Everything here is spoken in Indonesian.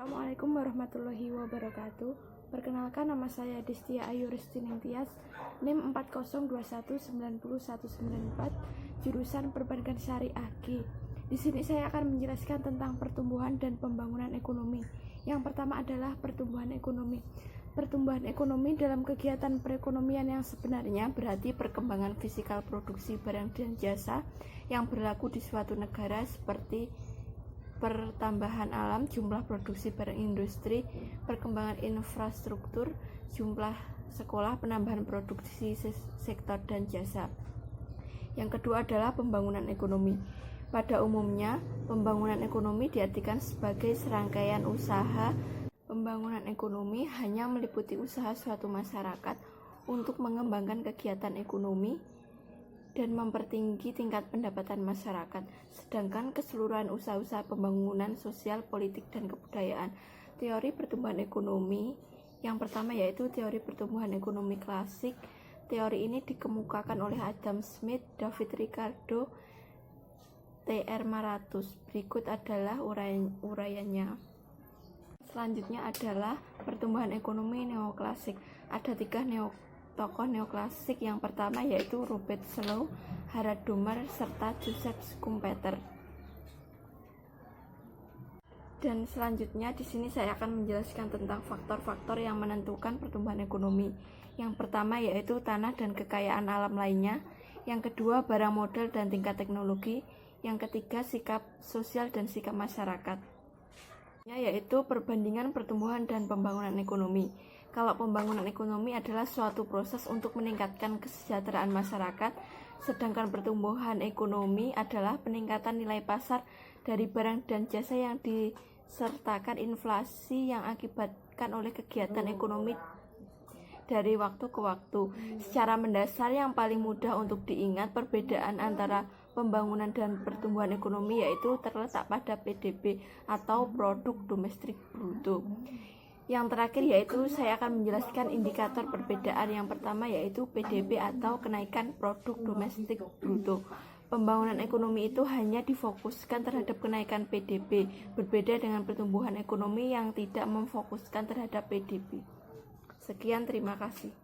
Assalamualaikum warahmatullahi wabarakatuh. Perkenalkan, nama saya Destia Ayu Restineng Tias, NIM 40219194, jurusan Perbankan Syariah G. Di sini saya akan menjelaskan tentang pertumbuhan dan pembangunan ekonomi. Yang pertama adalah pertumbuhan ekonomi. Pertumbuhan ekonomi dalam kegiatan perekonomian yang sebenarnya berarti perkembangan fisikal produksi barang dan jasa yang berlaku di suatu negara, seperti pertambahan alam, jumlah produksi barang industri, perkembangan infrastruktur, jumlah sekolah, penambahan produksi sektor dan jasa. Yang kedua adalah pembangunan ekonomi. Pada umumnya, pembangunan ekonomi diartikan sebagai serangkaian usaha. Pembangunan ekonomi hanya meliputi usaha suatu masyarakat untuk mengembangkan kegiatan ekonomi dan mempertinggi tingkat pendapatan masyarakat, sedangkan keseluruhan usaha-usaha pembangunan sosial, politik, dan kebudayaan. Teori pertumbuhan ekonomi yang pertama yaitu teori pertumbuhan ekonomi klasik. Teori ini dikemukakan oleh Adam Smith, David Ricardo, T.R. Marathus. Berikut adalah uraiannya. Selanjutnya adalah pertumbuhan ekonomi neoklasik. Ada tiga tokoh neoklasik. Yang pertama yaitu Robert Slow, Harald Domar, serta Joseph Schumpeter. Dan selanjutnya di sini saya akan menjelaskan tentang faktor-faktor yang menentukan pertumbuhan ekonomi. Yang pertama yaitu tanah dan kekayaan alam lainnya. Yang kedua barang modal dan tingkat teknologi. Yang ketiga sikap sosial dan sikap masyarakat, yaitu perbandingan pertumbuhan dan pembangunan ekonomi. Kalau pembangunan ekonomi adalah suatu proses untuk meningkatkan kesejahteraan masyarakat, sedangkan pertumbuhan ekonomi adalah peningkatan nilai pasar dari barang dan jasa yang disertakan inflasi yang akibatkan oleh kegiatan ekonomi dari waktu ke waktu. Secara mendasar, yang paling mudah untuk diingat perbedaan antara pembangunan dan pertumbuhan ekonomi yaitu terletak pada PDB atau produk domestik bruto. Yang terakhir yaitu saya akan menjelaskan indikator perbedaan. Yang pertama yaitu PDB atau kenaikan produk domestik bruto. Pembangunan ekonomi itu hanya difokuskan terhadap kenaikan PDB, berbeda dengan pertumbuhan ekonomi yang tidak memfokuskan terhadap PDB. Sekian, terima kasih.